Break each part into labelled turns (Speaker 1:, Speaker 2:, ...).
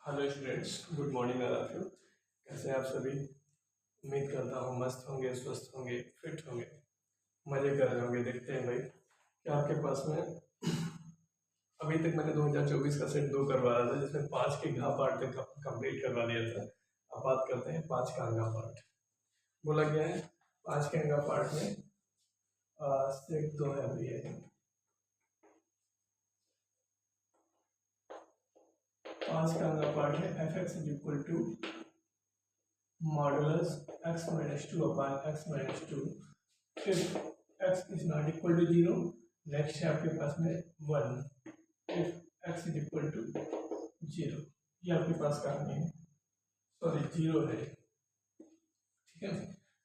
Speaker 1: Hello students, good morning all of you. कैसे हैं आप सभी? उम्मीद करता हूँ मस्त होंगे, स्वस्थ होंगे, फिट होंगे, मजे कर रहे होंगे। देखते हैं भाई क्या आपके पास में। अभी तक मैंने 2024 का सेट 2 करवाया था, जिसमें 5 के घा पार्ट तक कंप्लीट करवा दिया था। अब बात करते हैं 5 का अंगा पार्ट। बोला गया है 5 के अंगा पार्ट में सेट 2 है अभी है। 5 का अंगा पार्ट है F X is equal to modulus x minus 2 upon x minus 2 if x is not equal to 0। Next है आपके पास में 1 if x is equal to 0। ये आपके पास कहानी है, सॉरी 0 है। ठीक है,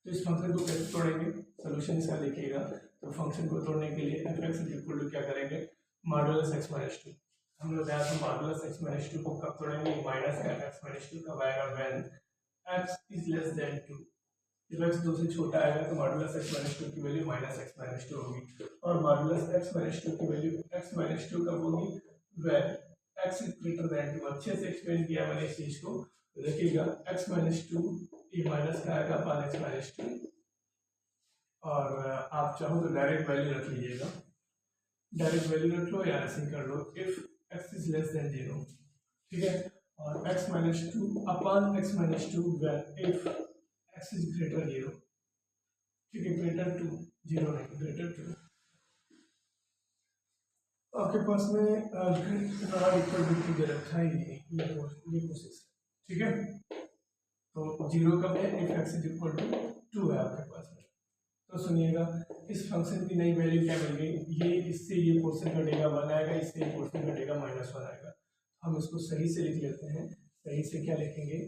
Speaker 1: तो इस फंक्शन को कैसे तोड़ेंगे, सोल्यूशन इसका देखिएगा। तो फंक्शन को तोड़ने के लिए F X is equal to क्या करेंगे, मॉडुलस x minus 2। हमने बताया था मॉडुलस x minus 2 को कब तोड़ेंगे, माइनस का x minus 2 कब आएगा, when x is less than 2। जब x 2 से छोटा आएगा तो मॉडुलस x माइनस 2 की वैल्यू माइनस x माइनस 2 होगी, और मॉडुलस x माइनस 2 की वैल्यू x माइनस 2 कब होगी, when x is greater than 2। अच्छे से एक्सप्लेन किया मैंने इस चीज को, तो देखिएगा x माइनस 2 ये माइनस का आएगा अपान x माइनस 2, और आप चाहो तो डायरेक्ट वैल्यू रख लीजिएगा, डायरेक्ट वैल्यू रख लो या ऐसे ही कर लो, if x is less than 0। ठीक है, और x minus 2 upon x minus 2 when if x is greater 0। ठीक है, ग्रेटर टू 0 नहीं, ग्रेटर टू। आपके पास में नॉट इक्वल टू दे रखा है, ये कोशिश। ठीक है, तो 0 कब है, if x is equal to 2 है आपके पास में। तो सुनिएगा, इस फंक्शन की नई वैल्यू क्या मिल गई, ये इससे ये पोर्शन घटेगा 1 आएगा, इससे ये पोर्शन घटेगा -1 आएगा। हम इसको सही से लिख लेते हैं। सही से क्या लिखेंगे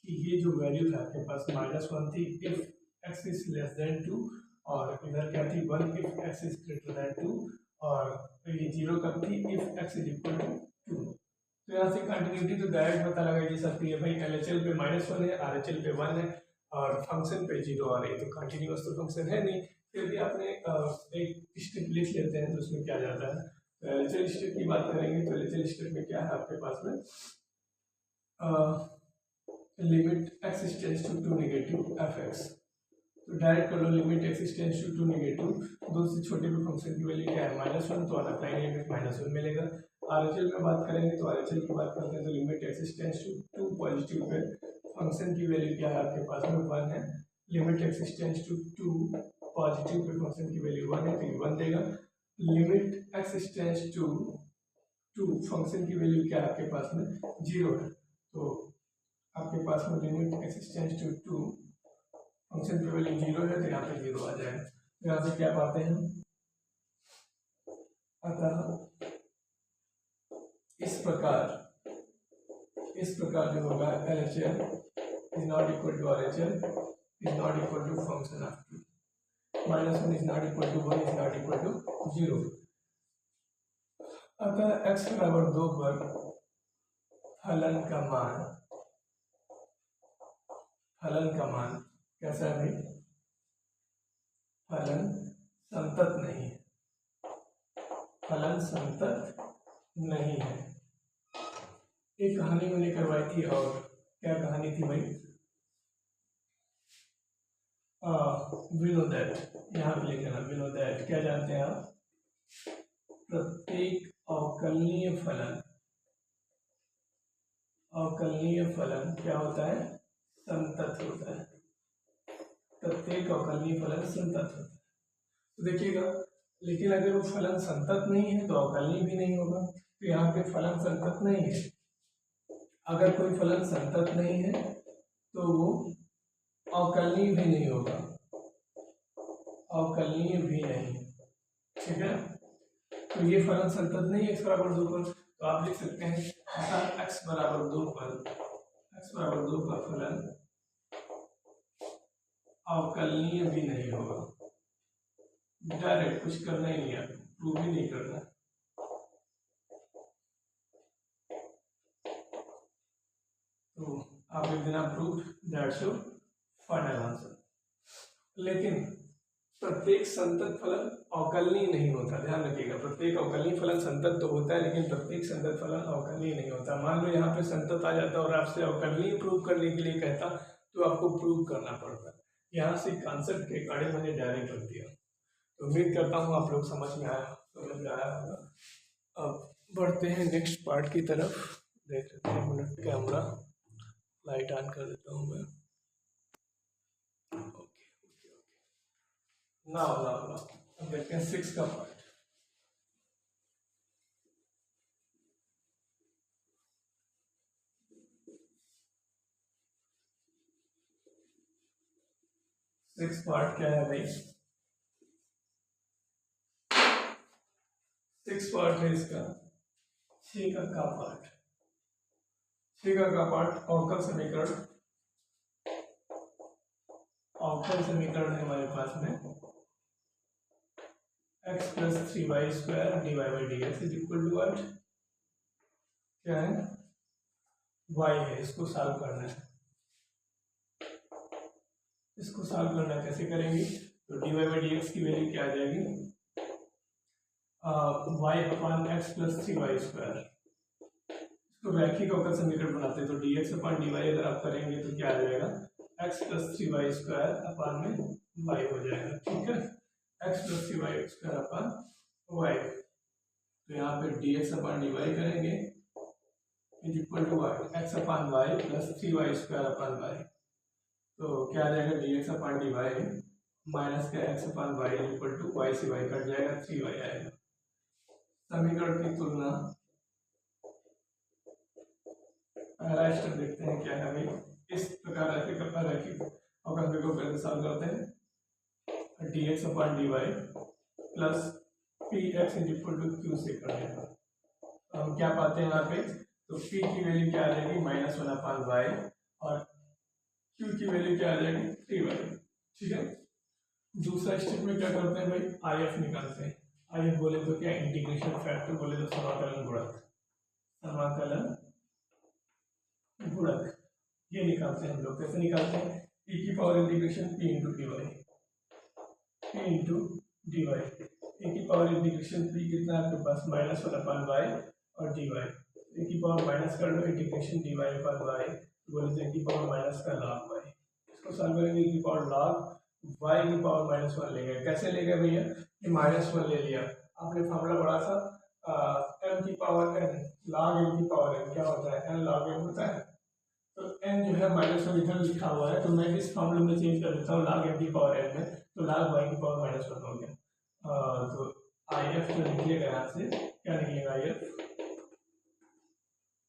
Speaker 1: कि ये जो वैल्यू है आपके पास -1 थी if x is less than 2, और इधर क्या थी 1 if x is greater than 2, और ये 0 कब थी, if x is equal to 2। तो यहाँ से कंटिन्यूटी तो डायरेक्ट पता लगा जा सकती है भाई, LHL पे -1 है, RHL पे 1 है, और फंक्शन पे 0 आ रही है, तो कंटिन्यूअस तो फंक्शन है नहीं। फिर भी आपने एक स्टेप लिख लेते हैं, तो उसमें क्या जाता है। तो LHL स्टेप की बात करेंगे तो LHL स्टेप में क्या है आपके पास में, limit x tends to 2 negative F X. तो डायरेक्ट कर लो, limit x tends to 2 negative, 2 से छोटे पे फंक्शन की वैल्यू क्या है -1, तो अप्लाई लिमिट -1 मिलेगा। RHL में बात करेंगे तो RHL की बात करते हैं, तो limit x tends to 2 positive पे फंक्शन की वैल्यू क्या है आपके पास में 1 है। Limit x tends to 2 positive पे फंक्शन की वैल्यू 1 है, तो ये 1 देगा। Limit x tends to 2 function की वैल्यू क्या है आपके पास में 0 है, तो आपके पास में limit x tends to 2 function की वैल्यू 0 है, तो यहाँ पे 0 आ जाएगा। तो यहाँ से क्या पाते हैं, अतः इस प्रकार जो होगा LHL is not equal to RHL is not equal to function of 2, -1 is not equal to 1 is not equal to 0। अतः x बराबर 2 पर फलन का मान कैसा है भाई, फलन संतत नहीं है, फलन संतत नहीं है। एक कहानी मैंने करवाई थी, और क्या कहानी थी भाई, वी नो दैट, यहाँ पे लिखना वी नो दैट, क्या जानते हैं आप, प्रत्येक अवकलनीय फलन क्या होता है, संतत होता है। प्रत्येक अवकलनीय फलन संतत होता है। तो देखिएगा, लेकिन अगर वो फलन संतत नहीं है तो अवकलनीय भी नहीं होगा। तो यहाँ पे फलन संतत नहीं है, अगर कोई फलन संतत नहीं है तो वो अवकलनीय भी नहीं होगा, अवकलनीय भी नहीं। ठीक है, तो ये फलन संतत नहीं है x बराबर 2 पर, तो आप लिख सकते हैं x बराबर 2 पर फलन अवकलनीय भी नहीं होगा। डायरेक्ट कुछ करना ही नहीं है, प्रूव भी नहीं करना। तो आप लिख देना proof, that's your final answer. लेकिन प्रत्येक संतत फलन अवकलनीय नहीं होता, ध्यान रखिएगा। प्रत्येक अवकलनीय फलन संतत तो होता है, लेकिन प्रत्येक संतत फलन अवकलनीय नहीं होता। मान लो यहाँ पे संतत आ जाता और आपसे अवकलनीय प्रूव करने के लिए कहता तो आपको प्रूव करना पड़ता। यहाँ से कॉन्सेप्ट के अकॉर्डिंग मैंने डायरेक्ट कर दिया। तो उम्मीद करता हूँ आप लोग समझ में आया होगा। अब बढ़ते हैं नेक्स्ट पार्ट की तरफ। देख लेते हैं, मिनट कैमरा लाइट ऑन कर देता हूँ मैं। नाउ अब देखते हैं 6 का पार्ट। सिक्स पार्ट क्या है भाई? 6 पार्ट है इसका 6 का पार्ट। 6 का पार्ट अवकल समीकरण। अवकल समीकरण है हमारे पास में x plus 3y square dy by D X is equal to what? क्या है? y है। इसको सॉल्व करना है। इसको सॉल्व करना कैसे करेंगे? तो dy बाई डी एक्स की वैल्यू क्या आ जाएगी? y upon x plus 3y square. इसको रैखिक अवकल समीकरण बनाते हैं, तो dx अपॉन dy अगर आप करेंगे तो क्या आ जाएगा? x plus 3y square upon में y हो जाएगा। ठीक है, x plus 3y square upon y। तो यहाँ पे dx अपॉन dy करेंगे is equal to what? x upon y plus 3y square upon y। तो क्या आ जाएगा? dx अपॉन dy माइनस का x upon y is equal to y से y कट जाएगा, 3y आएगा। समीकरण की तुलना पहला स्टेप देखते हैं क्या है भाई। इस प्रकार रैखिक अवकल को पहले सॉल्व करते हैं। dx upon dy plus px is equal to q से कर देगा। हम क्या पाते हैं यहाँ पे? तो p की वैल्यू क्या आ जाएगी? -1 अपॉन y और q की वैल्यू क्या आ जाएगी? 3y। ठीक है, दूसरा स्टेप में क्या करते हैं भाई? if निकालते हैं। if बोले तो क्या? इंटीग्रेशन फैक्टर, बोले तो समाकलन गुणक। समाकलन गुणक ये निकालते हैं हम लोग। कैसे निकालते हैं? e की power integration p into D Y, p into D Y. e की पावर इंटीग्रेशन p कितना है आपके पास? -1 अपॉन y और डी वाई। e की पावर माइनस कर लो, integration D Y upon Y, बोले तो e की पावर माइनस का log y। इसको सॉल्व करेंगे, e की पावर log y की पावर -1 लेंगे। कैसे लेंगे भैया? ये -1 ले लिया आपने, फार्मूला बड़ा सा m की पावर n log m की पावर n क्या होता है? n log m होता है। तो n जो है -1 इधर लिखा हुआ है, तो मैं इस फॉर्मूले में चेंज कर देता हूँ log m की पावर n में, तो log y की पावर -1 हो गया। तो if जो निकलेगा यहाँ से क्या निकलेगा?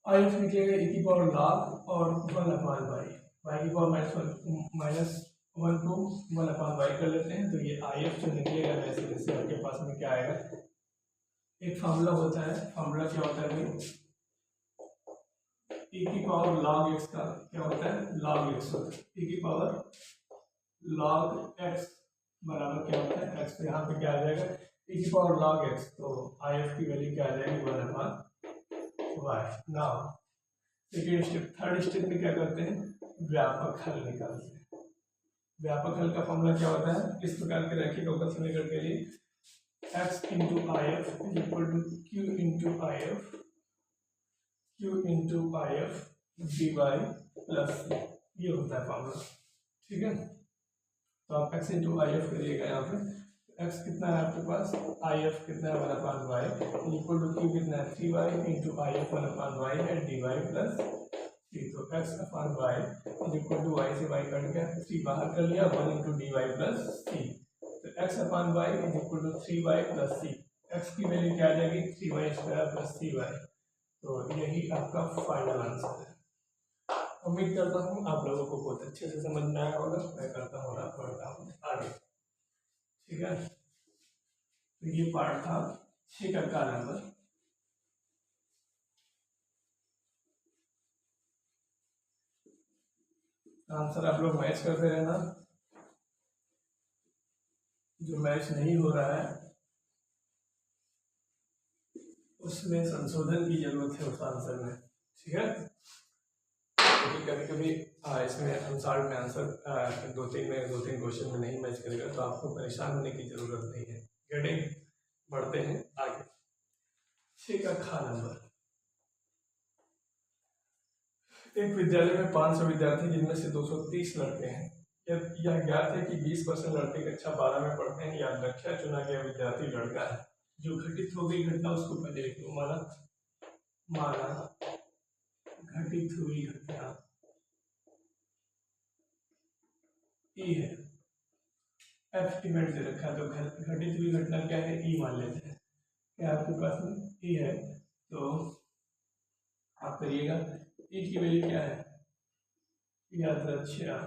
Speaker 1: if निकलेगा e की पावर log और 1 अपॉन y, y की पावर -1 को 1 अपॉन y कर लेते हैं। तो ये if जो निकलेगा वैसे वैसे आपके पास में क्या आएगा? एक फॉर्मूला होता है, फॉर्मूला क्या होता है भाई? e की पावर log x का क्या होता है? log x होता है। e की पावर log x बराबर क्या होता है? x। तो यहाँ पे क्या आ जाएगा? e की पावर log x, तो if की वैल्यू क्या आ जाएगी? 1 upon y। Now second step, third step में क्या करते हैं? व्यापक हल निकालते हैं। व्यापक हल का फॉर्मूला क्या होता है? इस प्रकार के रैखिक अवकल समीकरण के लिए x into if is equal to q into if, q into if dy plus ये होता है फॉर्मूला। ठीक है, तो आप x इंटू if करिएगा। यहाँ पे x कितना है आपके पास? if कितना है? 1 upon y equal to q कितना है? 3y into if 1 upon y है dy प्लस c। तो x upon y equal to y से y कट गया, 3 बाहर कर लिया, 1 इंटू dy प्लस c। तो x upon y equal to 3y plus c। x की वैल्यू क्या आ जाएगी? 3y square plus 3y। तो यही आपका फाइनल आंसर है। उम्मीद करता हूँ आप लोगों को बहुत अच्छे से समझ में आया होगा। मैं करता हूँ आप पढ़ता हूँ आगे। ठीक है, तो ये पार्ट था 6 का नंबर। आंसर आप लोग मैच करते रहना। जो मैच नहीं हो रहा है उसमें संशोधन की जरूरत है उस आंसर में। ठीक है। क्योंकि कभी कभी इसमें अनुसार में आंसर दो तीन क्वेश्चन में नहीं मैच करेगा, तो आपको परेशान होने की जरूरत नहीं है। गेटिंग, बढ़ते हैं आगे। 6 का खा नंबर। एक विद्यालय में 500 विद्यार्थी जिनमें से 230 लड़के हैं। यह ज्ञात है कि 20% लड़के कक्षा 12 में पढ़ते हैं। याद रखिए चुना गया विद्यार्थी लड़का है। जो घटित हो गई घटना उसको पहले लिख लो। माना घटित हुई घटना ई है, एस्टिमेट दे रखा है, तो घटित हुई घटना क्या है, ई मान लेते हैं। क्या आपके पास में ई है, तो आप करिएगा। ई की वैल्यू क्या है, याद रखिए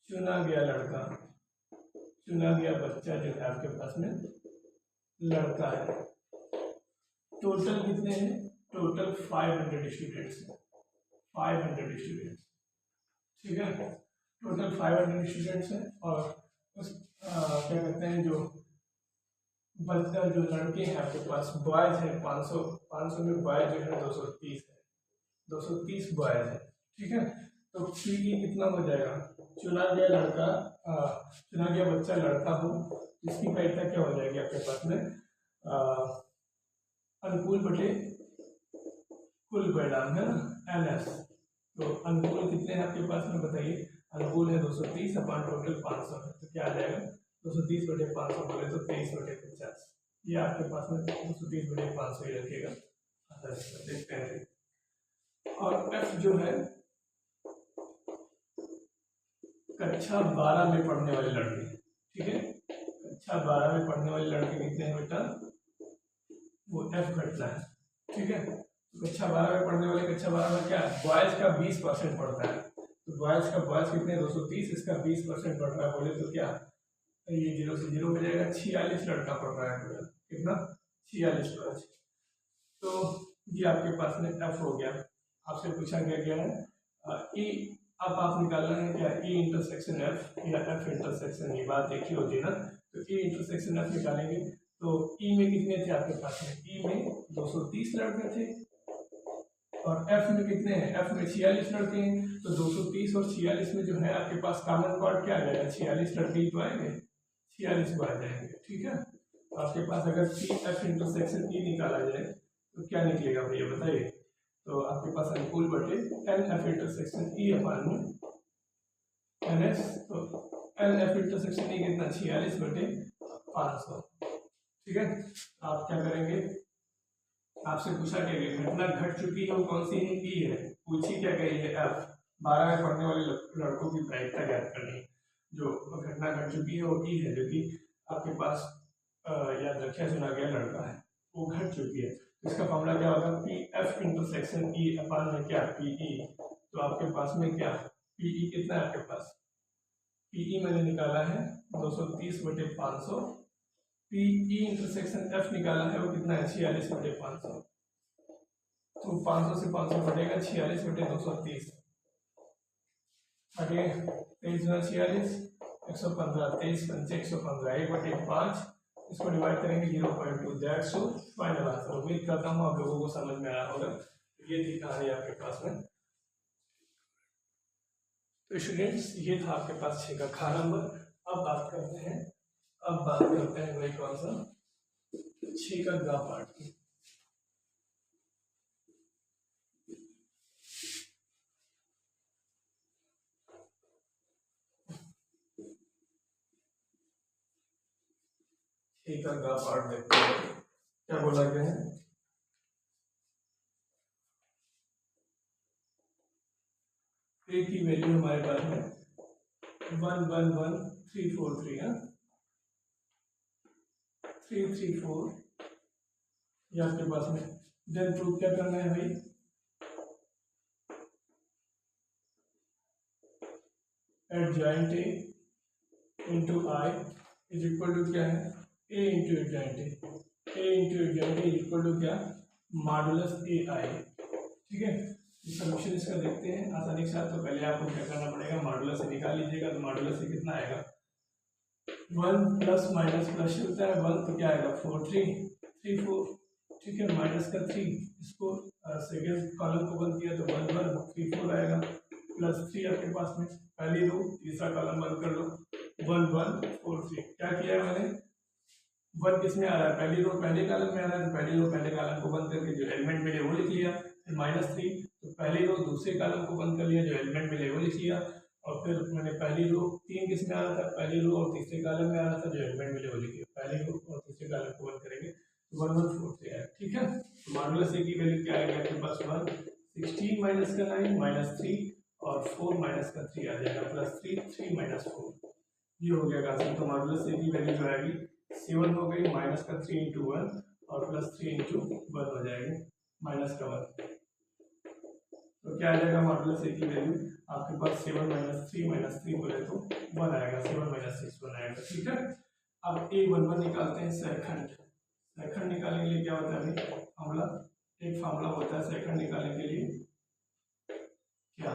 Speaker 1: चुना गया लड़का, चुना गया बच्चा जो है आपके पास में लड़का है। टोटल कितने हैं, टोटल 500 स्टूडेंट्स हैं, 500 स्टूडेंट्स, ठीक है। टोटल 500 स्टूडेंट्स हैं और उस क्या कहते हैं जो बच्चा जो लड़के हैं आपके पास बॉयज है 500 में बॉयज जो है 230 है, 230 बॉयज है, ठीक है। तो पी कितना हो जाएगा, चुना गया लड़का चुना गया बच्चा लड़का हो, इसकी वैधता क्या हो जाएगी आपके पास में अनुकूल बटे कुल परिणाम है ना, NS। तो अनुकूल कितने हैं आपके पास में बताइए, अनुकूल है 230 अपन टोटल 500 है, तो क्या आ जाएगा 230 बटे 500 बोले तो 23 बटे 50। ये आपके पास में 230 बटे 500 ही रखिएगा। देखते हैं। और F जो है कक्षा 12 में पढ़ने वाले लड़के, ठीक है। कक्षा 12 में पढ़ने वाले लड़के कितने हैं बेटा, वो F घटना है, ठीक है। कक्षा 12 में पढ़ने वाले, कक्षा 12 में क्या है, बॉयज का 20% पढ़ता है, तो बॉयज कितने 230, इसका 20% पढ़ रहा है बोले तो क्या, ये 0 से 0 हो जाएगा। 46 लड़का पढ़ रहा है टोटल, कितना 46 बॉयज। तो ये आपके पास में F हो गया। आपसे पूछा गया है ई, अब आप निकालना है क्या, ई इंटरसेक्शन F या F इंटरसेक्शन, ये बात देखी होती है ना। तो ई इंटरसेक्शन F निकालेंगे, तो ई में कितने थे आपके पास में, ई में 230 लड़के थे और F में कितने हैं, F में 46 लड़के हैं। तो 230 और 46 में जो है आपके पास कॉमन पार्ट क्या आ जाएगा, 46 लड़के ही तो आएंगे, 46 को आ जाएंगे, ठीक है। तो आपके पास अगर पी एफ इंटरसेक्शन ई निकाला जाए तो क्या निकलेगा भैया बताइए, तो आपके पास अनुकूल बटे एन एफ इंटरसेक्शन ई अपान में NS। तो एन एफ इंटरसेक्शन ई कितना 46 बटे 500, ठीक है। आप क्या करेंगे, आपसे पूछा क्या गया, घटना घट चुकी है वो कौन सी है, ई है। पूछी क्या गई है, F 12 में पढ़ने वाले लड़कों की प्रायिकता ज्ञात करनी। जो घटना घट चुकी है वो ई है, जो कि आपके पास याद रखिए चुना गया लड़का है, वो घट चुकी है। इसका फॉर्मूला क्या होगा, पी एफ इंटरसेक्शन ई अपान में क्या पीई। तो आपके पास में क्या पीई कितना है आपके पास, पीई मैंने निकाला है 230 बटे 500, पीई इंटरसेक्शन एफ निकाला है वो कितना है 46 बटे 500। तो 500 से 500 बढ़ेगा 46 बटे 230 आगे 23 46 115, 23 पंचे 115, 1 बटे 5, इसको डिवाइड करेंगे 0.2, दैट्स फाइनल आंसर। उम्मीद करता हूँ आप लोगों को समझ में आया होगा। ये थी कहानी आपके पास में। तो स्टूडेंट्स ये था आपके पास 6 का खा नंबर। अब बात करते हैं वही कौन सा 6 का गा पार्ट की। का गा पार्ट देखते हैं क्या बोला गया है। ए की वैल्यू हमारे पास में 111343 है, 334 ये आपके पास में। देन प्रूफ क्या करना है भाई, adjoint A into I is equal to क्या है, A into adjoint A into adjoint A is equal to क्या, मॉडुलस ए आई, ठीक है। सॉल्यूशन इसका देखते हैं आसानी के साथ। तो पहले आपको क्या करना पड़ेगा, मॉडुलस से निकाल लीजिएगा। तो मॉडुलस से कितना आएगा, 1 प्लस माइनस प्लस होता है 1, तो क्या आएगा 4334, ठीक है, माइनस का 3, इसको सेकेंड कॉलम को बंद किया तो 1 1 3 4 आएगा, प्लस 3 आपके पास में पहली रो, तीसरा कॉलम बंद कर लो 1 1 4 3। क्या किया है मैंने, 1 किस में आ रहा है, पहली रो पहले कॉलम में आ रहा है, तो पहली रो पहले कॉलम को बंद करके जो एलिमेंट मिले वो लिख लिया। फिर -3 तो पहली रो दूसरे कॉलम को बंद कर लिया, जो एलिमेंट मिले वो लिख लिया। और फिर मैंने पहली रो 3 किस में आ रहा था, पहली रो और तीसरे कॉलम में आ रहा था, जो एलिमेंट मिले वो लिख लिया। पहली रो और तीसरे कॉलम को बंद करेंगे 1 1 4 3 आएगा। ठीक है, तो मॉडुलस ए की वैल्यू क्या आएगा आपके पास 1 16 माइनस का 9 -3 और 4 माइनस का 3 आ जाएगा, प्लस 3 3 माइनस 4, ये हो गया आंसर। तो मॉडुलस ए की वैल्यू जो आएगी 7 हो गई, माइनस का 3 इंटू 1 और प्लस 3 इंटू 1 हो जाएगी, माइनस का 1। तो क्या आ जाएगा मॉडुलस ए की वैल्यू आपके पास 7 माइनस 3 बोले तो 1 आएगा, 7 माइनस 6 1 आएगा। ठीक है, अब A11 निकालते हैं सेकंड। सेकंड निकालने के लिए क्या होता है अभी फार्मूला, एक फार्मूला होता है सेकंड निकालने के लिए, क्या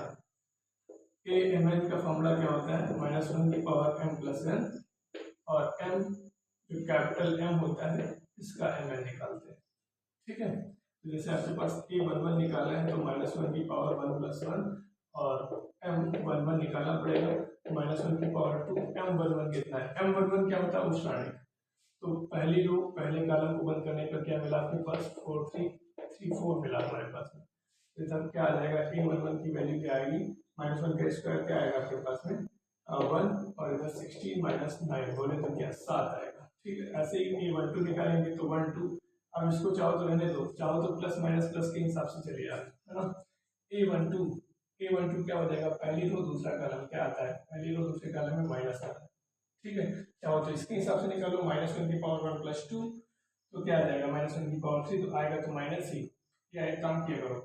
Speaker 1: AMN का फार्मूला क्या होता है, -1 की पावर m प्लस n, और m जो कैपिटल M होता है इसका mn निकालते हैं। ठीक है, तो जैसे आपके पास A11 निकाला है तो -1 की पावर 1 प्लस 1 और M11 निकालना पड़ेगा, -1 की पावर 2, M11 कितना है, M11 क्या होता है उष्णाणिक। तो पहली रो पहले कॉलम को बंद करने पर क्या मिला आपके पास 4 3 3 4 मिला हमारे पास में। तो तब क्या आ जाएगा, A11 की वैल्यू क्या आएगी, -1 का स्क्वायर क्या आएगा आपके पास में 1 और इधर 16 माइनस 9 बोले तो क्या 7 आएगा। ठीक है, ऐसे ही A12 निकालेंगे तो 1 2, अब इसको चाहो तो रहने दो, चाहो तो प्लस माइनस प्लस के हिसाब से चले जाए, है ना। A12 क्या हो जाएगा, पहली रो दूसरा कॉलम क्या आता है, पहली रो दूसरे कॉलम में माइनस आता है। ठीक है, चाहो तो इसके हिसाब से निकालो, -1 की पावर 1 प्लस 2 तो क्या आ जाएगा, -1 की पावर 3 तो आएगा तो माइनस ही। या एक काम किया करो,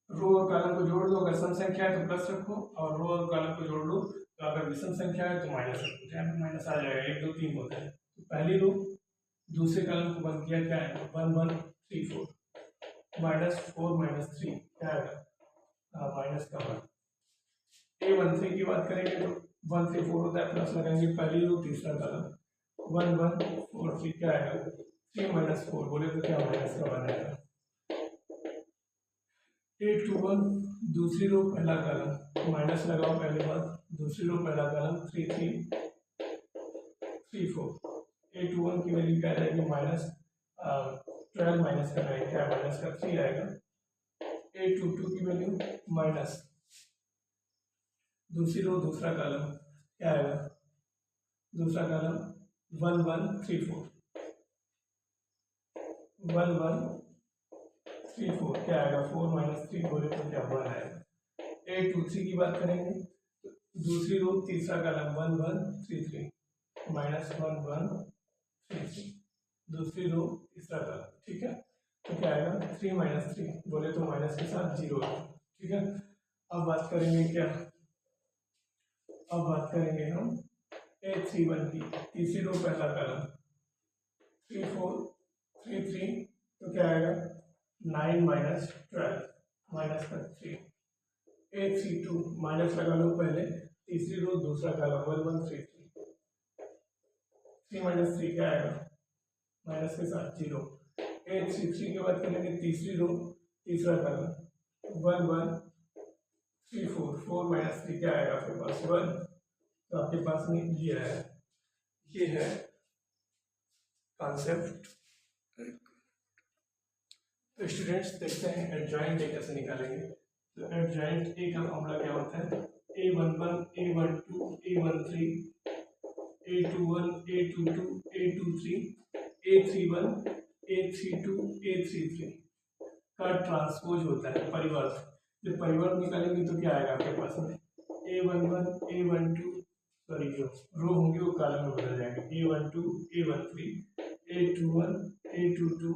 Speaker 1: रो और कॉलम को जोड़ दो, अगर सम संख्या है तो प्लस रखो, और रो और कॉलम को जोड़ लो तो अगर विषम संख्या है तो माइनस रखो, यहाँ पे माइनस आ जाएगा, 1 2 3 होता है। तो पहली रो दूसरे कॉलम को बंद किया, क्या है 1 1 3 4, -4 -3 क्या आएगा माइनस का 1। A13 की बात करेंगे तो 1 3 4 होता है, प्लस लगाएंगे पहली रो तीसरा कॉलम 1 1 4 3 क्या आएगा 3 -4 बोले तो क्या माइनस का 1 आएगा। 8 2 1 दूसरी रो पहला कॉलम माइनस लगाओ पहले बार, दूसरी रो पहला कॉलम 3 3 3 4, 8 2 1 की वैल्यू क्या आएगी -12 माइनस का 9 क्या माइनस का 3 आएगा। 8 2 2 की वैल्यू माइनस दूसरी रो दूसरा कॉलम क्या आएगा, दूसरा कॉलम 1 1 3 4 1 1 3 4 क्या आएगा 4 -3 बोले तो क्या 1 आएगा। 8 2 3 की बात करेंगे तो दूसरी रो तीसरा कॉलम 1 1 3 3 -1 1 3 3 दूसरी रो तीसरा कॉलम। ठीक है, तो क्या आएगा 3 -3 बोले तो माइनस के साथ 0 है। ठीक है, अब बात करेंगे क्या, अब बात करेंगे हम A31 की, तीसरी रो पहला कॉलम 3 4 3 3 तो क्या आएगा 9 -12 माइनस का 3। A32 माइनस लगा लो पहले, तीसरी रो दूसरा कॉलम 1 1 3 3 3 क्या आएगा माइनस के साथ 0। A33 की बात करेंगे, तीसरी रो तीसरा कॉलम 1 1 3 4 4 -3 क्या आएगा आपके पास 1। तो आपके पास में ये है कॉन्सेप्ट। तो स्टूडेंट्स देखते हैं एडजॉइंट ए कैसे निकालेंगे। तो एडजॉइंट ए का फॉर्मूला क्या होता है, A11 A12 A13 A21 A22 A23 A31 A32 A33 का ट्रांसपोज होता है परिवर्त। जब परिवर्त निकालेंगे तो क्या आएगा आपके पास में A11 A12 सॉरी जो रो होंगे वो कॉलम में बदल जाएंगे A12 A13 A21 A22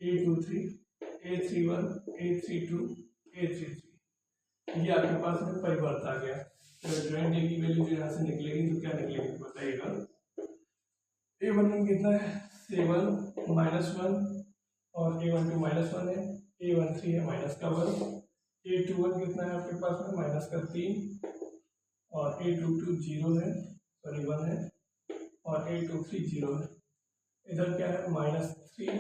Speaker 1: A23 A31 A32 A33 ये आपके पास में परिवर्त आ गया। तो जॉइंट ए की वैल्यू जो यहाँ से निकलेगी तो क्या निकलेगी बताइएगा। A11 कितना है 7 -1 और A12 -1 है, A13 है माइनस का 1, A21 कितना है आपके पास में माइनस का 3 और A22 0 है सॉरी 1 है और A23 0 है। इधर क्या है -3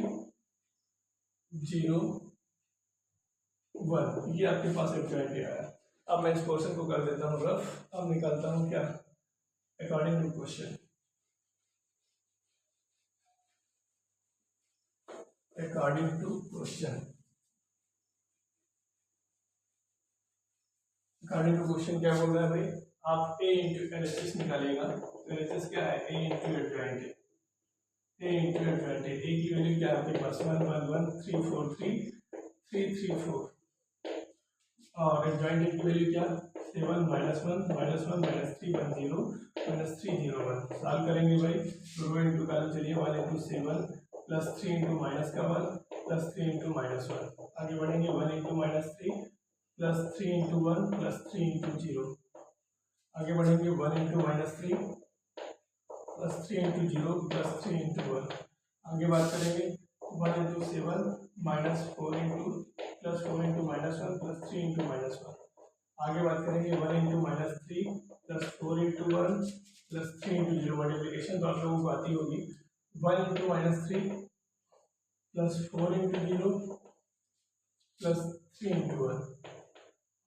Speaker 1: 0 1, ये आपके पास एक जॉइंट आया। अब मैं इस पोर्शन को कर देता हूँ रफ। अब निकालता हूँ क्या, according to question, according to question, according to question क्या बोल रहा है भाई, आप a into L H S निकालिएगा। तो एल एच एस क्या है, a into adjoint, a into adjoint, a की वैल्यू क्या है आपके पास 1 1 1 3 4 3 3 3 4, और एडजॉइंट की वैल्यू क्या 7 -1 -1 -3 1 0 -3 0 1। सॉल्व करेंगे भाई, तो रो इंटू कॉलम, चलिए 1 इंटू 7 प्लस 3 इंटू माइनस का 1 प्लस 3 इंटू -1। आगे बढ़ेंगे 1 into -3 plus 3 into 1 plus 3 into 0। आगे बढ़ेंगे 1 into -3 plus 3 into 0 plus 3 into 1। आगे बात करेंगे 1 into 7 -4 into plus 4 into -1 plus 3 into -1। आगे बात करेंगे 1 into -3 plus 4 into 1 plus 3 into 0। Multiplication तो आप लोगों को आती होगी, 1 into -3 plus 4 into 0 plus 3 into 1।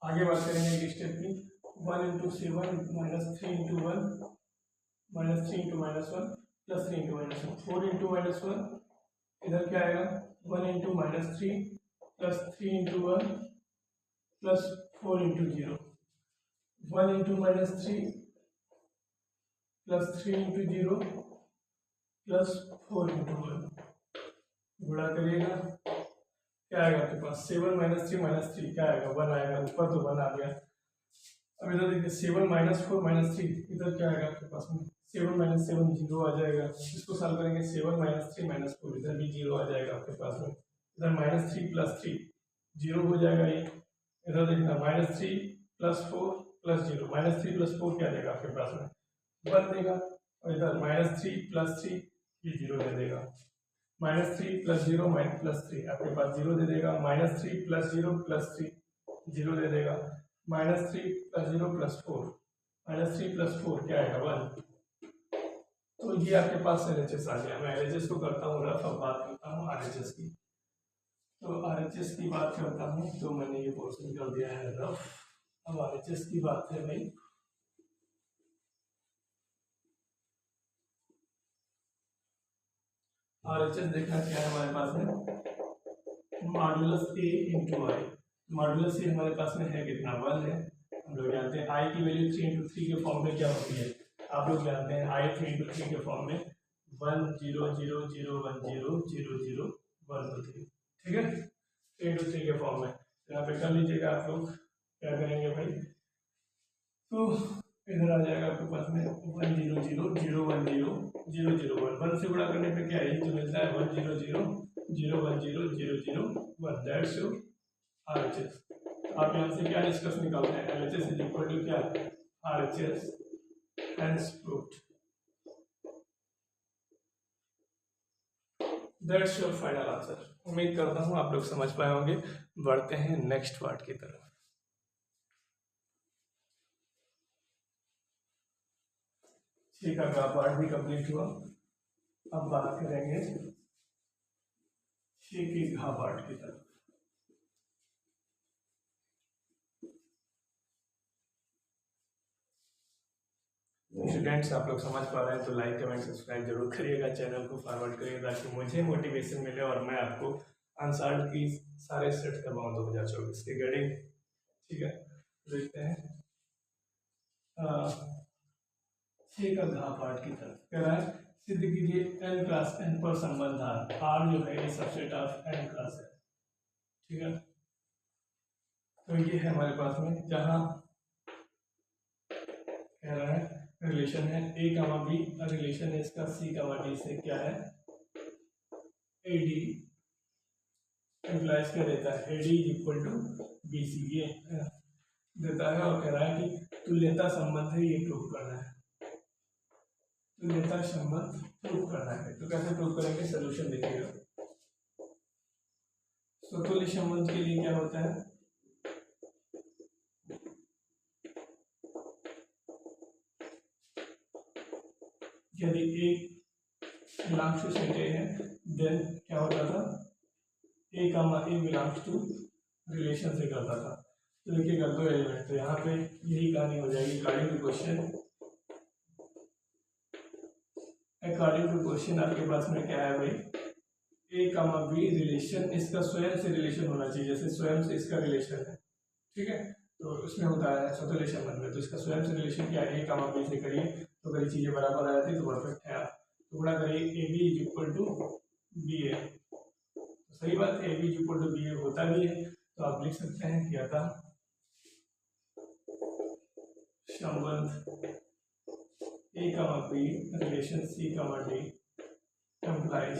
Speaker 1: आगे बात करेंगे एक स्टेप की, 1 into 7 -3 into 1 -3 into -1 plus 3 into -1। 4 into -1 इधर क्या आएगा, 1 into -3 plus 3 into 1 plus 4 into 0। 1 into -3 plus 3 into 0 plus 4 into 1। गुणा करिएगा, क्या आएगा आपके पास 7 -3 -3 क्या आएगा 1 आएगा, ऊपर तो 1 आ गया। अब इधर देखिए 7 -4 -3, इधर क्या आएगा आपके पास में 7 -7 0 आ जाएगा। इसको सॉल्व करेंगे 7 -3 -4, इधर भी 0 आ जाएगा आपके पास में। इधर -3 प्लस 3 0 हो जाएगा ये। इधर देखना -3 प्लस 4 प्लस 0, -3 प्लस 4 क्या देगा आपके पास में 1 देगा। और इधर -3 प्लस 3 ये 0 दे देगा। -3 प्लस 0 प्लस 3 आपके पास 0 दे देगा। -3 प्लस 0 प्लस 3 0 दे देगा। -3 प्लस 0 प्लस 4, -3 प्लस 4 क्या आएगा 1। तो ये आपके पास एलएचएस आ गया। मैं एलएचएस को करता हूँ रफ, अब बात करता हूँ आरएचएस की। तो आरएचएस की बात करता हूँ, तो मैंने ये पोर्शन कर दिया है रफ। अब आरएचएस की बात है भाई, आरएचएस देखना क्या है हमारे पास में, मॉडुलस ए इंटू आई। मॉडुलस ए हमारे पास में है कितना 1 है। हम लोग जानते हैं आई की वैल्यू 3 इंटू 3 के फॉर्म में क्या होती है, आप लोग जानते हैं आई 3 इंटू 3 के फॉर्म में 1 0 0 0 1 0 0 0 1 2 3, ठीक है 3 इंटू 3 के फॉर्म में। यहाँ पे कर लीजिएगा आप लोग, क्या करेंगे भाई, तो इधर आ जाएगा आपके पास में 1 0 0 0 1 0 0 0 1। 1 से गुणा करने पे क्या है, जो मिलता है 1 0 0 0 1 0 0 0 1। That's your RHS. आप यहाँ से क्या निष्कर्ष निकालते हैं, एलएचएस इज इक्वल टू क्या, RHS hence proved. That's your final answer. उम्मीद करता हूँ आप लोग समझ पाए होंगे। बढ़ते हैं नेक्स्ट पार्ट की तरफ। ठीक है, पार्ट भी कंप्लीट हुआ। अब बात करेंगे ठीक ही घा पार्ट की तरफ। स्टूडेंट्स आप लोग समझ पा रहे हैं तो लाइक कमेंट सब्सक्राइब जरूर करिएगा, चैनल को फॉरवर्ड करिएगा ताकि मुझे मोटिवेशन मिले और मैं आपको आंसर की सारे सेट करवाऊँ 2024 के गैडिंग। ठीक है, देखते हैं छः का घा पार्ट की तरफ। कह रहा है सिद्ध कीजिए एन क्लास एन पर संबंध आर जो है ये सबसेट ऑफ एन क्लास है। ठीक है, तो ये है हमारे पास में, जहाँ कह रहा है रिलेशन है ए कामा बी, रिलेशन है इसका सी कामा डी से, क्या है ए डी एम्प्लाइज क्या देता है, A D is equal to B C, ये देता है। और कह रहा है कि तुल्यता संबंध है, ये प्रूव करना है, तुल्यता संबंध प्रूव करना है। तो कैसे प्रूव करेंगे, सोल्यूशन देखिएगा। तो तुल्य संबंध के लिए क्या होता है, यदि एक लाख से छोटे हैं देन क्या होता था, A comma A belongs to relation से करता था। तो देखिएगा दो एलिमेंट, तो यहाँ पे यही कहानी हो जाएगी according to question. According to question आपके पास में क्या है भाई, ए कामा बी रिलेशन, इसका स्वयं से रिलेशन होना चाहिए, जैसे स्वयं से इसका रिलेशन है, ठीक है, तो उसमें होता है स्वतः संबंध में, तो इसका स्वयं से रिलेशन क्या है, ए कामा बी से करिए तो कई चीज़ें बराबर आ जाती है, तो परफेक्ट है। तो गुणा करिए A B is equal to B A, तो सही बात है, A B is equal to B A होता भी है, तो आप लिख सकते हैं कि अतः संबंध A comma B relation C comma D implies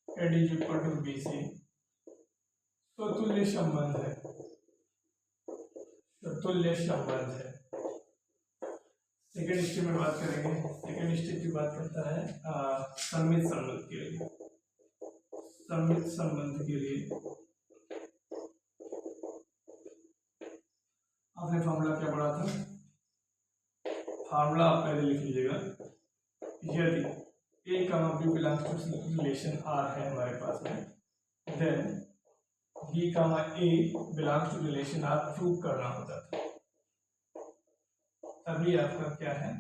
Speaker 1: A D is equal to B C, तो तुल्य संबंध है, तो तुल्य संबंध है। सेकेंड स्टेप में बात करेंगे, सेकेंड स्टेप की बात करता है सममित संबंध के लिए। सममित संबंध के लिए आपने फॉर्मूला क्या पढ़ा था, फॉर्मूला आप पहले लिख लीजिएगा, यदि A comma B belongs to relation R है हमारे पास में, then B comma A belongs to relation R prove करना होता था, तभी आपका क्या है,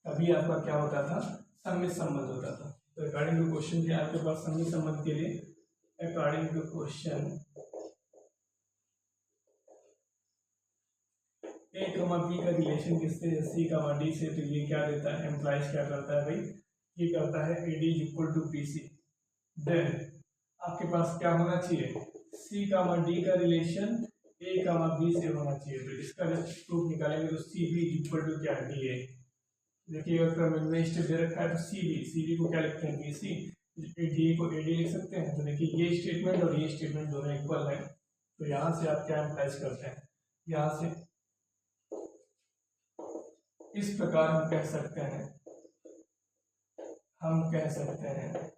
Speaker 1: तभी आपका क्या होता था, सममित संबंध होता था। तो अकॉर्डिंग टू क्वेश्चन क्या आपके पास सममित संबंध के लिए, according to question A comma B का रिलेशन किससे है, सी कामा डी से, तो ये क्या देता है, एम्प्लाइज क्या करता है भाई, ये करता है A D is equal to B C. Then आपके पास क्या होना चाहिए, सी कामा डी का रिलेशन ए कामा बी से होना चाहिए, तो इसका प्रूफ निकालेंगे तो C B is equal to क्या, डी ए। देखिए अगर मैंने स्टेप दे रखा है तो सी बी को क्या लिखते हैं, बी सी, डी को ए डी लिख सकते हैं। तो देखिए ये स्टेटमेंट और ये स्टेटमेंट दोनों इक्वल है, तो यहाँ से आप क्या एम्प्लाइज करते हैं, यहाँ से इस प्रकार हम कह सकते हैं, हम कह सकते हैं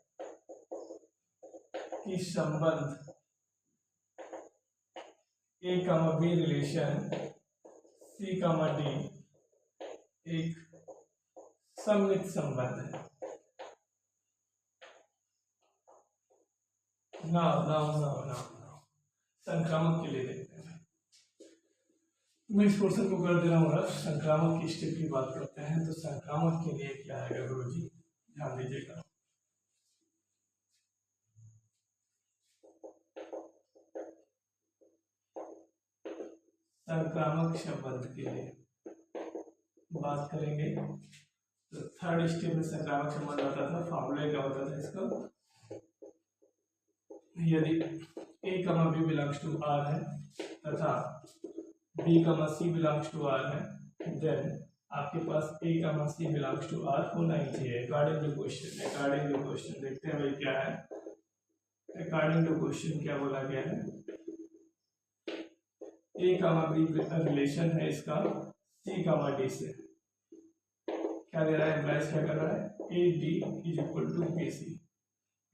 Speaker 1: कि संबंध A comma B relation C comma D एक सममित संबंध है। नाउ नाउ नाउ नाउ संक्रामक के लिए देखते हैं, मैं इस पोर्शन को कर दे रहा हूँ, संक्रामक की स्टेप की बात करते हैं। तो संक्रामक के लिए क्या है गुरु जी, ध्यान दीजिएगा। संक्रामक संबंध के लिए बात करेंगे तो थर्ड स्टेप में संक्रामक संबंध आता था, फॉर्मूला क्या होता था इसका, यदि A comma B belongs to R है तथा B comma C belongs to R है, देन आपके पास A comma C belongs to R होना ही चाहिए according to question. According to question देखते हैं भाई क्या है, अकॉर्डिंग टू क्वेश्चन क्या बोला गया है, ए कामा बी रिलेशन है इसका सी कामा डी से, क्या दे रहा है, एम्प्लाइज क्या कर रहा है, A D is equal to B C,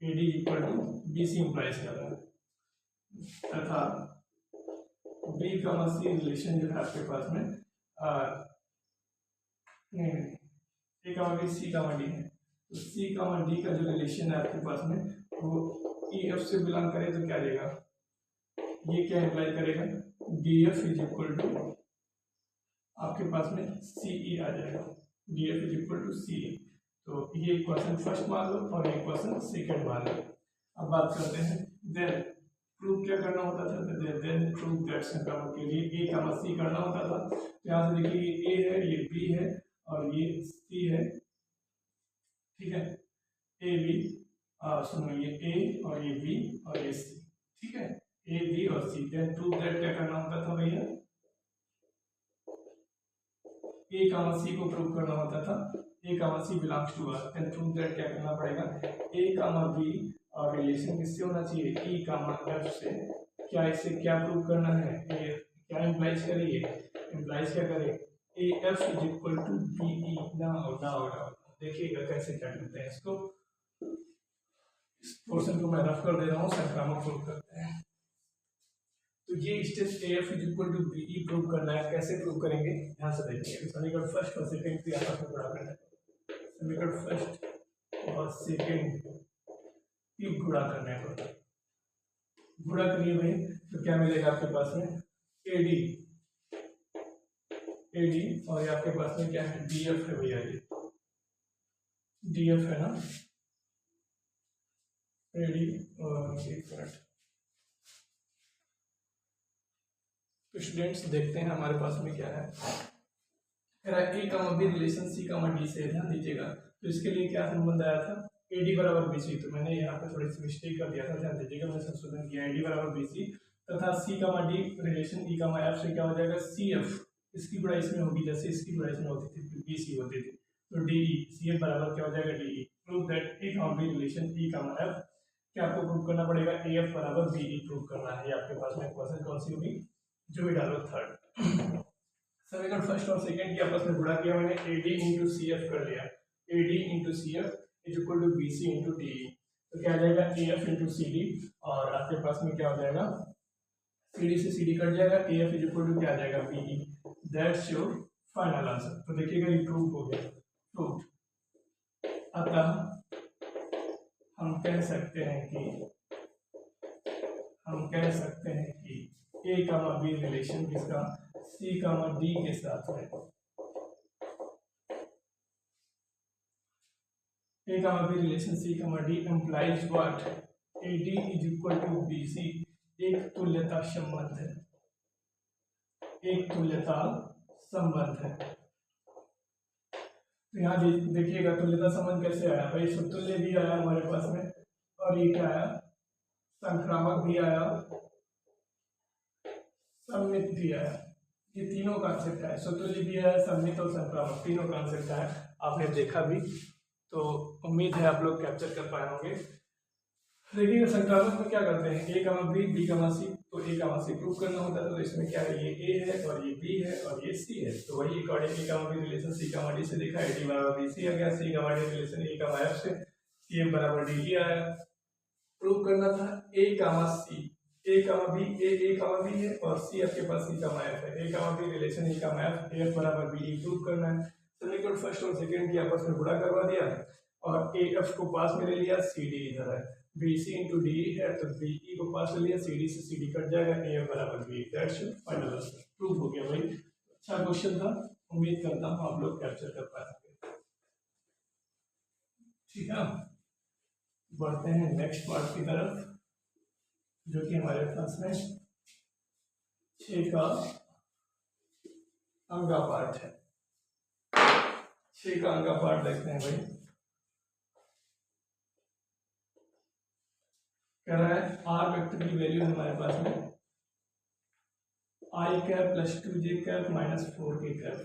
Speaker 1: A D is equal to B C implies कर रहा है, तथा बी कामा सी रिलेशन जो है आपके पास में ए comma B C comma D है, तो सी कामा डी का जो रिलेशन है आपके पास में वो ई एफ से बिलोंग करे, तो क्या देगा, ये क्या अप्लाई करेगा, D F is equal to आपके पास में सी ई आ जाएगा, D F is equal to C E. तो ये इक्वेशन फर्स्ट मान लो और ये इक्वेशन सेकंड मान लो। अब बात करते हैं देन प्रूव क्या करना होता था, देन प्रूव दैट संक्रामक के लिए ए कामा सी करना होता था। तो यहाँ से देखिए ये ए है, ये बी है और ये सी है, ठीक है, ए बी सुनो ये ए और ये बी और ये सी, ठीक है, ए बी और सी। देन प्रूव दैट क्या करना होता था भैया, ए कामा सी को प्रूव करना होता था, A comma C belongs to R. Then prove that क्या करना पड़ेगा, ए कामा बी और रिलेशन किससे होना चाहिए, ई कामा एफ से। क्या इसे क्या प्रूव करना है, ए क्या इम्प्लाइज करिए, इम्प्लाइज क्या करे, A F is equal to B E. ना देखिएगा कैसे क्या करते हैं इसको, इस पोर्शन को मैं रफ कर दे रहा हूँ, संक्रामक प्रूव करते हैं। तो ये step A F is equal to B E prove करना है, कैसे प्रूव करेंगे यहाँ से देखिए, समीकरण फर्स्ट और सेकंड की आपस में बड़ा करना है, समीकरण फर्स्ट और सेकंड कि गुणा करने पर, गुणा करिए भाई तो क्या मिलेगा आपके पास में एडी, एडी और ये आपके पास में क्या है डीएफ है भैया, ये डीएफ है ना एडी। और एक मिनट तो स्टूडेंट्स देखते हैं हमारे पास में क्या है, A comma B relation C comma D से, ध्यान दीजिएगा। तो इसके लिए क्या संबंध आया था एडी बराबर बीसी, तो मैंने यहाँ पे थोड़ी सी मिस्टेक कर दिया था, ध्यान दीजिएगा, मैंने संशोधन किया एडी बराबर बीसी तथा सी comma D relation E comma F से क्या हो जाएगा सी एफ, इसकी गुणा इसमें होगी जैसे इसकी गुणा इसमें होती थी बीसी होती थी, तो डी सी एफ बराबर क्या हो जाएगा D. Prove that A comma B relation E comma F, क्या आपको प्रूव करना पड़ेगा ए एफ बराबर बी ई प्रूव करना है। आपके पास में क्वेश्चन कौन सी होगी जो भी डालो थर्ड। समीकरण फर्स्ट और सेकंड की आपस में गुणा किया मैंने, एडी इंटू सी एफ कर लिया, AD into C F is equal to B C into D, तो क्या आ जाएगा A F into C D, और आपके पास में क्या हो जाएगा सी डी से सी डी कट जाएगा, A F is equal to क्या आ जाएगा B E, that's your final answer. तो देखिएगा ये प्रूव हो गया, प्रूव। अतः हम कह सकते हैं कि ए कामा बी रिलेशन किसका सी कामा डी के साथ है, A comma B relation C comma D implies what A D is equal to B C, एक तुल्यता संबंध है, एक तुल्यता संबंध है। तो यहाँ देखिएगा तुल्यता संबंध कैसे आया भाई, समतुल्य भी आया हमारे पास में, और ये क्या आया संक्रामक भी आया, सममित भी आया, ये तीनों कॉन्सेप्ट है, समतुल्य भी है सममित और संक्रामक तीनों कॉन्सेप्ट है, आपने देखा भी, तो उम्मीद है आप लोग कैप्चर कर पाए होंगे। देखिए संक्रामक में क्या करते हैं ए कामा बी बी कामा सी, तो ए कामा सी प्रूव करना होता है, तो इसमें क्या है ये ए है और ये बी है और ये सी है, तो वही अकॉर्डिंग ए comma B relation C comma D से देखा है, डी बराबर बी सी आ गया, सी comma D relation A comma F से सी एफ बराबर डी ई आया। प्रूव करना था A comma C, A comma B A comma B है और सी आपके पास सी कामा एफ है, A comma B relation A comma F F बराबर बी ई प्रूव करना है। समीकरण फर्स्ट और सेकंड की आपस में गुणा करवा दिया और ए एफ को पास में ले लिया, सी डी इधर है, बी सी इंटू डी है तो बी ई को पास ले लिया, सी डी से सी डी कट जाएगा, ए एफ बराबर B, that's final answer, prove हो गया भाई। अच्छा क्वेश्चन था, उम्मीद करता हूँ आप लोग कैप्चर कर पाएंगे। ठीक है, बढ़ते हैं नेक्स्ट पार्ट की तरफ जो कि हमारे पास में 6 का अंगा पार्ट है। 6 का अंगा पार्ट देखते हैं भाई, कह रहा है आर वेक्टर की वैल्यू हमारे पास में I cap plus 2j cap minus 4k cap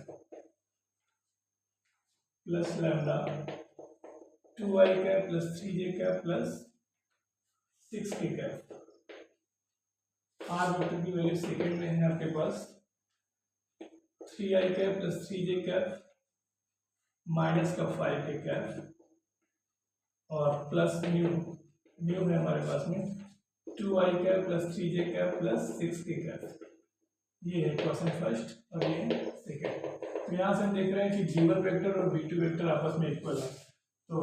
Speaker 1: plus lambda 2i cap plus 3j cap plus 6k cap. R vector की वैल्यू सेकेंड में है आपके पास 3i cap plus 3j cap minus का 5k कैप और प्लस न्यू है हमारे पास में 2i cap plus 3j cap plus 6k cap. ये है क्वेश्चन फर्स्ट और ये सेकेंड। तो यहाँ से हम देख रहे हैं कि g1 वेक्टर और v2 वेक्टर आपस में इक्वल है, तो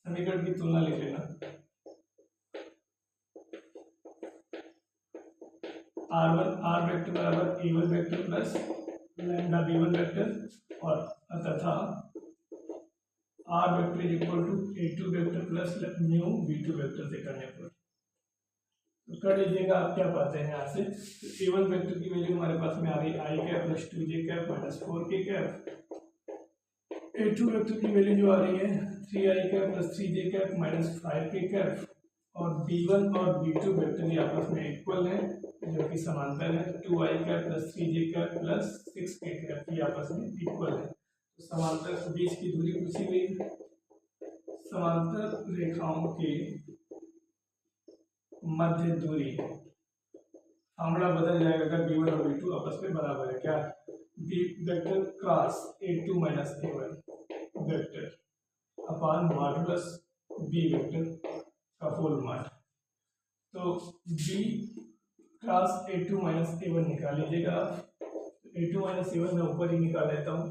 Speaker 1: समीकरण की तुलना लिख लेना, r वेक्टर बराबर a1 vector plus lambda b1 vector और तथा r vector is equal to a2 vector plus new v2 vector से करने पर तो कर लीजिएगा आप क्या पाते हैं यहाँ से। तो a1 वेक्टर की वैल्यू हमारे पास में आ रही है i cap plus 2j cap minus 4k cap, a2 vector की वैल्यू जो आ रही है 3i cap plus 3j cap minus 5k cap और b1 और b2 वेक्टर ये आपस में इक्वल है जो कि समांतर है, 2i cap plus 3j cap plus 6k cap ये आपस में इक्वल है। तो समांतर बीच की दूरी पूछी गई, समांतर रेखाओं के मध्य दूरी, फॉर्मूला बदल जाएगा अगर b1 और b2 आपस में बराबर है, क्या b vector cross a2 minus a1 vector upon modulus b vector का होल मार्ट। तो b cross a2 minus a1 निकाल लीजिएगा आप, a2 माइनस a1 मैं ऊपर ही निकाल लेता हूँ,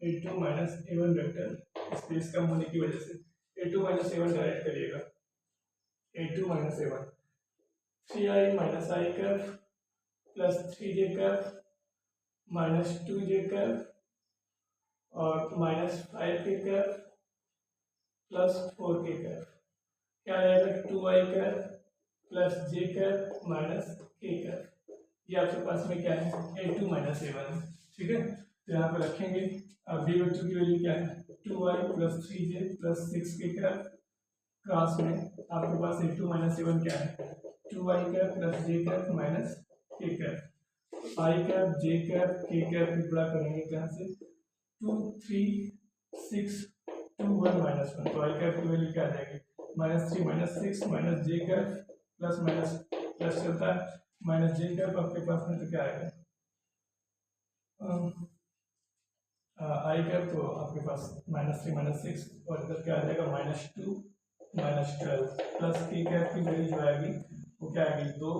Speaker 1: a2 minus a1 vector space कम होने की वजह से A2 माइनस A1 डायरेक्ट करिएगा, A2 minus A1 3i minus I cap plus 3j cap minus 2j cap और minus 5k cap plus 4k cap, क्या आएगा 2i cap plus j cap minus k cap. ये आपके पास में क्या है A2 माइनस A1, ठीक है। तो यहाँ पे रखेंगे, अब बी वेक्टर की वैल्यू क्या है 2i plus 3j plus 6k cap, cross में आपके पास A2 माइनस A1 क्या है 2i cap plus j cap minus k cap, i cap j cap k cap की गुणा करेंगे कहाँ से 2 3 6 2 1 माइनस 1, तो i कैप की वैल्यू क्या आ जाएगी minus 3 minus 6 minus j cap plus minus plus चलता है माइनस j कैप आपके पास में तो क्या आएगा आई कैप, तो आपके पास माइनस 3 माइनस 6 और इधर क्या आ जाएगा minus 2 minus 12 plus k cap की वैल्यू जो आएगी वो क्या आएगी 2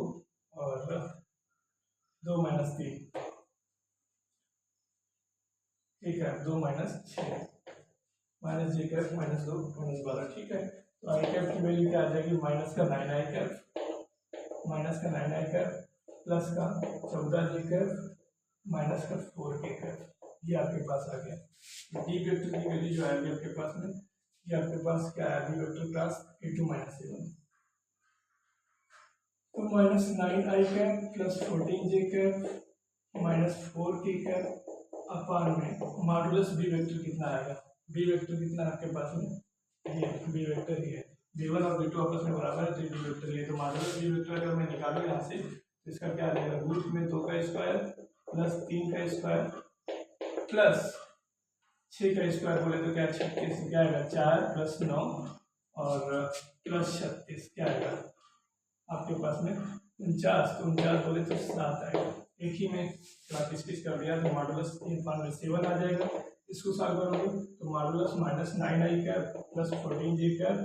Speaker 1: और 2 माइनस 3, ठीक है 2 minus 6 minus j cap minus 2 minus 12, ठीक है। तो आई कैप की वैल्यू क्या आ जाएगी माइनस का 9 आई कैप माइनस का 9 आई कैप प्लस का 14 j कैप माइनस का 4k कैप, ये आपके पास आ गया। डी वेक्टर की वैल्यू जो आएगी आपके पास में, ये आपके पास क्या है D vector class A2 minus A1, तो minus 9i cap plus 14j cap minus 4k cap upon में मॉडुलस बी वेक्टर कितना आएगा, बी वेक्टर कितना आपके पास में ये बी वेक्टर ही है, b1 और b2 आपस में बराबर है तो ये बी वेक्टर ही है। तो मॉडुलस बी वेक्टर अगर मैं निकालूँ यहाँ से तो इसका क्या आ जाएगा रूट में 2 का स्क्वायर प्लस 3 का स्क्वायर प्लस 6 का स्क्वायर बोले तो क्या 36, क्या आएगा 4 प्लस 9 और प्लस 36, क्या आएगा आपके पास में 49, तो 49 बोले तो 7 आएगा, एक ही में 36 कर दिया तो मॉडुलस 7 आ जाएगा। इसको सॉल्व करोगे तो modulus minus 9i cap plus 14j cap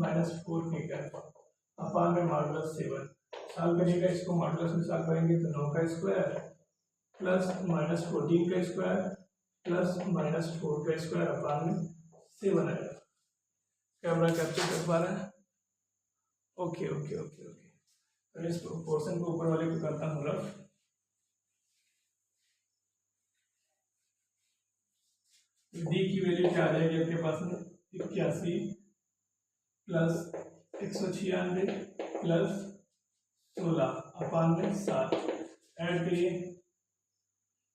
Speaker 1: minus 4k cap upon में मॉडुलस 7, सॉल्व करिएगा इसको, मॉडुलस में सॉल्व करेंगे तो 9 का स्क्वायर प्लस माइनस 14 का स्क्वायर प्लस माइनस 4 का स्क्वायर अपान में 7 आएगा। कैमरा कैप्चर कर पा रहा है, ओके ओके ओके ओके। तो इस पोर्शन को ऊपर वाले को करता हूँ रफ, डी की वैल्यू क्या आ जाएगी आपके पास में 81 प्लस 196 प्लस 16 अपान में 7, ऐड करिए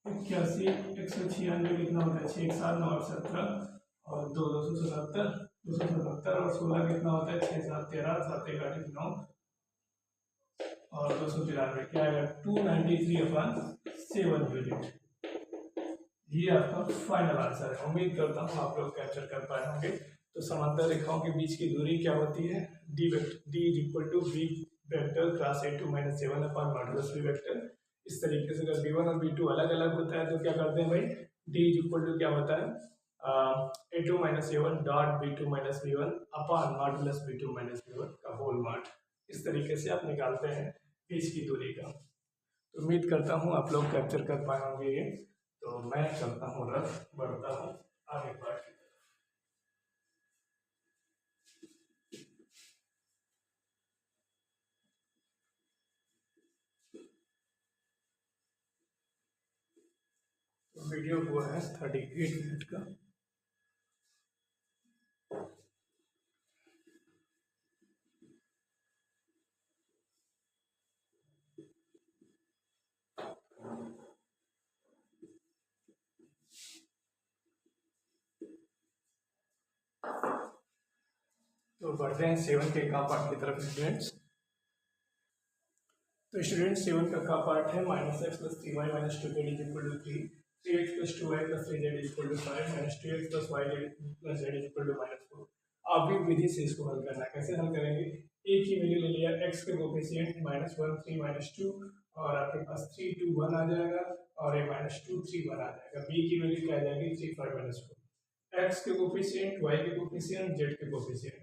Speaker 1: 81 196 कितना होता है 6 7 9 17 और 277 और 16 कितना होता है 6 7 13 7 1 8 9 और 293, क्या आएगा 293/7 यूनिट। ये आपका फाइनल आंसर है। उम्मीद करता हूँ आप लोग कैप्चर कर पाए होंगे। तो समांतर रेखाओं के बीच की दूरी क्या होती है D is equal to B vector cross A2 minus A1 upon modulus B vector. इस तरीके से अगर B1 और B2 अलग अलग होता है तो क्या करते हैं भाई डी इज इक्वल टू क्या होता है A2 minus A1 dot B2 minus B1 अपान मॉडुलस B2 माइनस B1 का होल मॉड। इस तरीके से आप निकालते हैं बीच की दूरी का। तो उम्मीद करता हूँ आप लोग कैप्चर कर पाए होंगे ये। तो मैं चलता हूँ रफ, बढ़ता हूँ आगे पार्ट। तो वीडियो हुआ है 38 मिनट का। तो बढ़ते हैं 7 के का पार्ट की तरफ स्टूडेंट्स। तो स्टूडेंट 7 का पार्ट है -x + 3y - 2z = 3, 3x + 2y + 3z = 5, -2x + y + z = -4। आप भी विधि से इसको हल करना है। कैसे हल करेंगे, a की वैल्यू ले लिया, x के कोफिशिएंट -1 3 -2 और आपके पास 3 2 1 आ जाएगा और ये -2 3 1 आ जाएगा। b की वैल्यू क्या आ जाएगी 3 5 -4, x के कोफिशिएंट, y के कोफिशिएंट, z के कोफिशिएंट।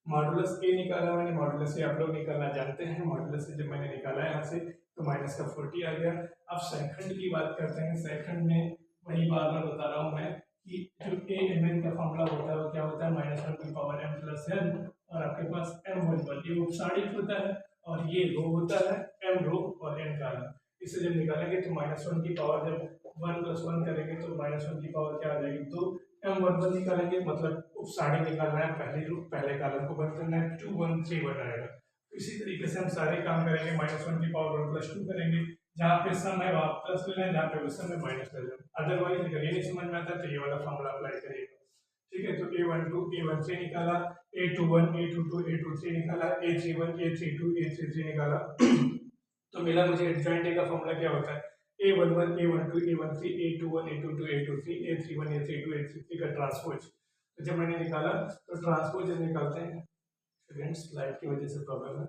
Speaker 1: मॉडुलस ए निकाला मैंने, मॉडुलस ए आप लोग निकालना जानते हैं। मॉडुलस ए जब मैंने निकाला है यहाँ से तो माइनस का 40 आ गया। अब सेकंड की बात करते हैं। सेकंड में वही बार बार बता रहा हूँ मैं कि जो ए एम एन का फॉर्मूला होता है वो क्या होता है -1 की पावर m प्लस n, और आपके पास m11 ये उपसारित होता है और ये रो होता है m रो और n का आधा। इसे जब निकालेंगे तो -1 की पावर जब 1 + 1 करेंगे तो -1 की पावर क्या आ जाएगी, तो m11 निकालेंगे, मतलब उपसारी निकालना है, पहले कॉलम को बंद करना है, 2 1 3 1 आएगा। इसी तरीके से हम सारे काम करेंगे, -1 की पावर 1 + 2 करेंगे, जहाँ पे सम है वहाँ प्लस ले लें, जहाँ पे विषम है माइनस ले लें। अदरवाइज अगर ये नहीं समझ में आता तो ये वाला फॉर्मूला अप्लाई करिएगा। ठीक है, तो a12 a13 निकाला, a21 a22 a23 निकाला, a31 a32 a33 निकाला। तो मिला मुझे एडजॉइंट का फॉर्मूला क्या होता है, a11 a12 a13 a21 a22 a23 a31 a32 a33 का ट्रांसपोज। तो जब मैंने निकाला तो ट्रांसपोज जब निकालते हैं, स्टूडेंट्स लाइट की वजह से प्रॉब्लम है,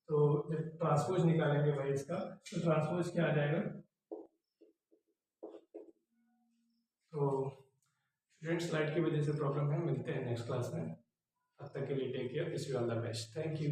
Speaker 1: तो जब ट्रांसपोज निकालेंगे भाई इसका, तो ट्रांसपोज क्या आ जाएगा, तो स्टूडेंट्स लाइट की वजह से प्रॉब्लम है, मिलते हैं नेक्स्ट क्लास में, तब तक के लिए take care, wish you all the best, thank you.